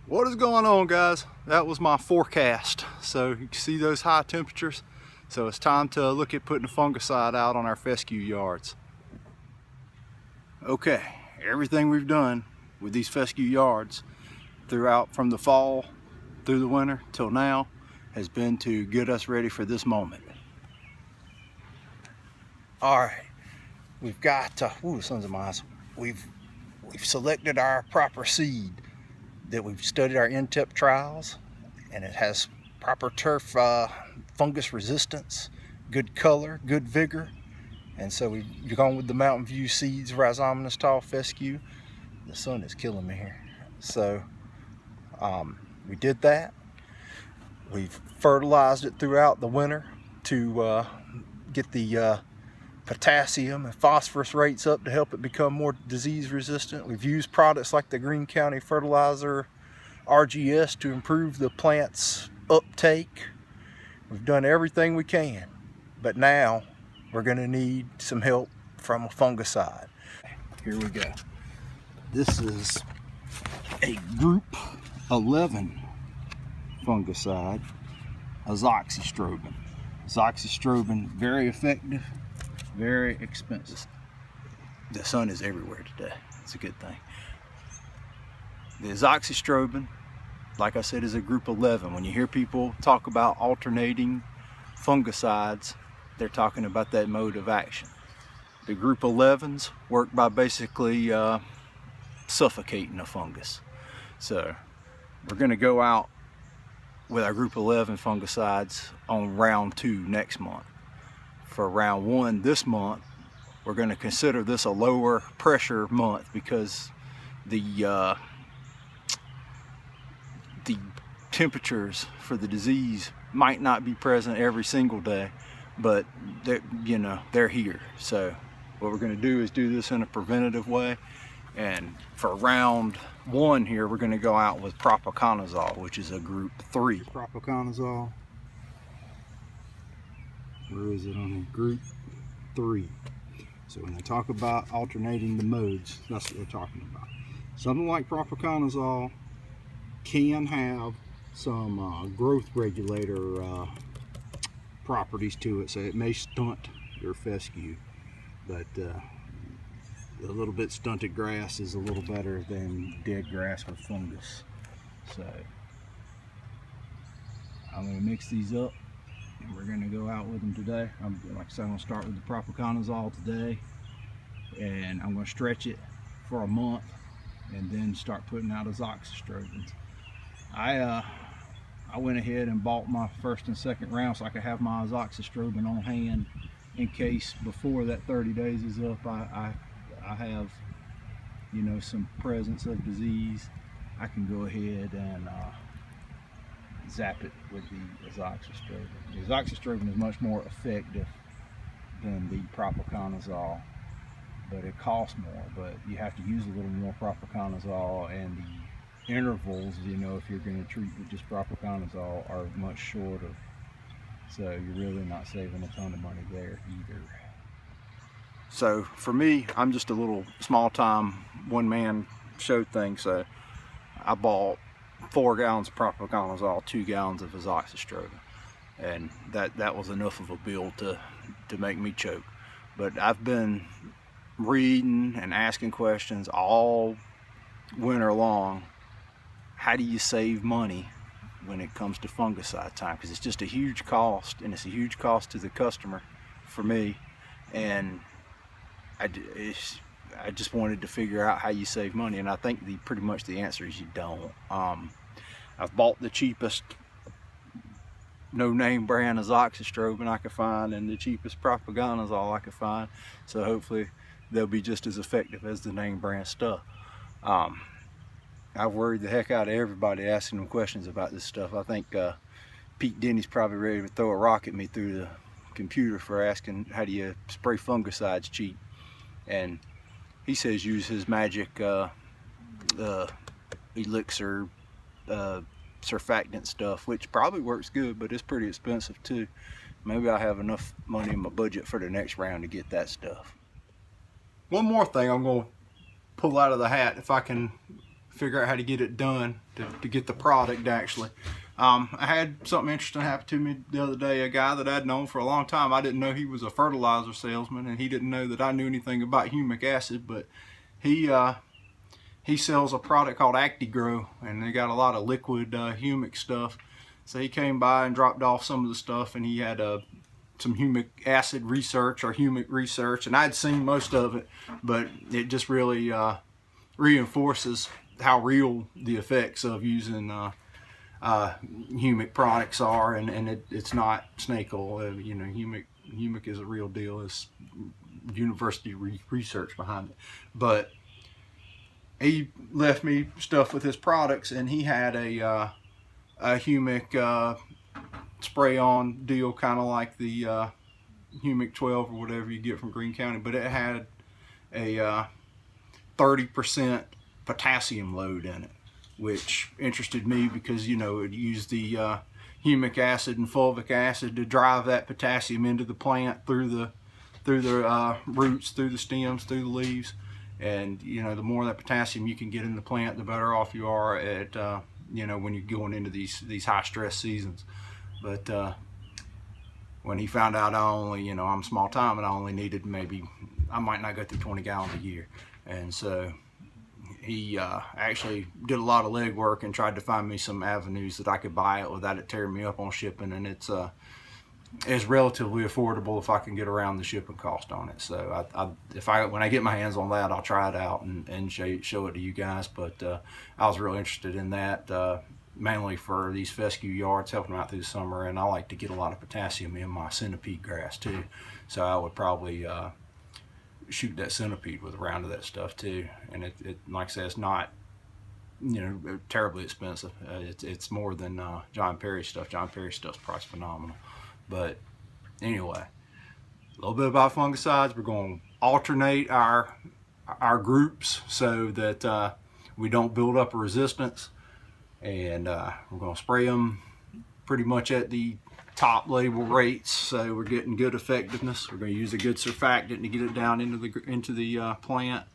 What is going on, guys? That was my forecast. So you can see those high temperatures. So it's time to look at putting a fungicide out on our fescue yards. Okay, everything we've done with these fescue yards throughout from the fall through the winter till now has been to get us ready for this moment. All right, we've got the sons of mine. We've selected our proper seed. That we've studied our in-tip trials, and it has proper turf fungus resistance, good color, good vigor, and so we've gone with the Mountain View Seeds Rhizominous Tall Fescue. The sun is killing me here. So we did that. We've fertilized it throughout the winter to get the potassium and phosphorus rates up to help it become more disease resistant. We've used products like the Greene County Fertilizer RGS to improve the plant's uptake. We've done everything we can, but now we're going to need some help from a fungicide. Here we go. This is a Group 11 fungicide, azoxystrobin. Azoxystrobin, very effective, very expensive. The sun is everywhere today. It's a good thing. The azoxystrobin, like I said, is a Group 11. When you hear people talk about alternating fungicides, they're talking about that mode of action. The Group 11s work by basically suffocating a fungus. So we're going to go out with our Group 11 fungicides on round 2 next month. For round 1 this month, we're going to consider this a lower pressure month because the temperatures for the disease might not be present every single day, but they're here. So what we're going to do is do this in a preventative way, and for round 1 here we're going to go out with propiconazole, which is a Group 3. Propiconazole, where is it on the Group 3? So when they talk about alternating the modes, that's what they're talking about. Something like propiconazole can have some growth regulator properties to it, so it may stunt your fescue, but a little bit stunted grass is a little better than dead grass with fungus. So I'm going to mix these up and we're going to go out with them today. Like I said, I'm going to start with the propiconazole today, and I'm going to stretch it for a month and then start putting out azoxystrobins. I went ahead and bought my first and second round so I could have my azoxystrobin on hand in case before that 30 days is up I have some presence of disease. I can go ahead and zap it with the azoxystrobin. The azoxystrobin is much more effective than the propiconazole, but it costs more, but you have to use a little more propiconazole, and the intervals, if you're going to treat with just propiconazole, are much shorter, so you're really not saving a ton of money there either. So for me, I'm just a little small-time one-man show thing, so I bought 4 gallons of propiconazole, 2 gallons of azoxystrobin, and that was enough of a bill to make me choke. But I've been reading and asking questions all winter long. How do you save money when it comes to fungicide time? Because it's just a huge cost, and it's a huge cost to the customer for me, and I just wanted to figure out how you save money, and I think pretty much the answer is you don't. I've bought the cheapest no-name brand azoxystrobin I could find and the cheapest propiconazole I could find, so hopefully they'll be just as effective as the name brand stuff. I've worried the heck out of everybody asking them questions about this stuff. I think Pete Denny's probably ready to throw a rock at me through the computer for asking how do you spray fungicides cheap, and he says use his magic elixir surfactant stuff, which probably works good, but it's pretty expensive too. Maybe I'll have enough money in my budget for the next round to get that stuff. One more thing I'm going to pull out of the hat, if I can figure out how to get it done to get the product actually. I had something interesting happen to me the other day. A guy that I'd known for a long time, I didn't know he was a fertilizer salesman, and he didn't know that I knew anything about humic acid, but he sells a product called ActiGrow, and they got a lot of liquid humic stuff. So he came by and dropped off some of the stuff, and he had some humic acid research or humic research, and I'd seen most of it, but it just really reinforces how real the effects of using humic products are, and it's not snake oil. You know, humic is a real deal. It's university research behind it. But he left me stuff with his products, and he had a humic spray on deal, kind of like the Humic 12 or whatever you get from Greene County, but it had a 30% potassium load in it, which interested me because, you know, it used the humic acid and fulvic acid to drive that potassium into the plant through the roots, through the stems, through the leaves. And, you know, the more that potassium you can get in the plant, the better off you are at you know, when you're going into these high stress seasons. But when he found out I only, you know, I'm small time and I only needed maybe, I might not go through 20 gallons a year. And so he actually did a lot of legwork and tried to find me some avenues that I could buy it without it tearing me up on shipping. And it's relatively affordable if I can get around the shipping cost on it. So when I get my hands on that, I'll try it out and show it to you guys. But I was real interested in that, mainly for these fescue yards, helping them out through the summer. And I like to get a lot of potassium in my centipede grass too. So I would probably shoot that centipede with a round of that stuff too. And it like I said, it's not, you know, terribly expensive. It's more than John Perry stuff. John Perry stuff's priced phenomenal. But anyway, a little bit about fungicides. We're going to alternate our groups so that we don't build up a resistance, and we're going to spray them pretty much at the top label rates, so we're getting good effectiveness. We're going to use a good surfactant to get it down into the plant.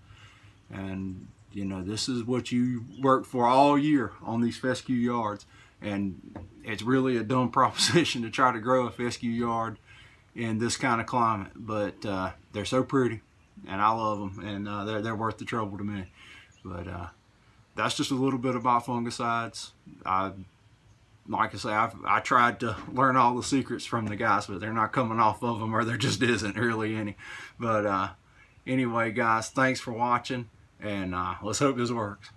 And you know, this is what you work for all year on these fescue yards. And it's really a dumb proposition to try to grow a fescue yard in this kind of climate, but they're so pretty, and I love them, and they're worth the trouble to me. But that's just a little bit about fungicides. Like I say, I tried to learn all the secrets from the guys, but they're not coming off of them, or there just isn't really any. But anyway, guys, thanks for watching, and let's hope this works.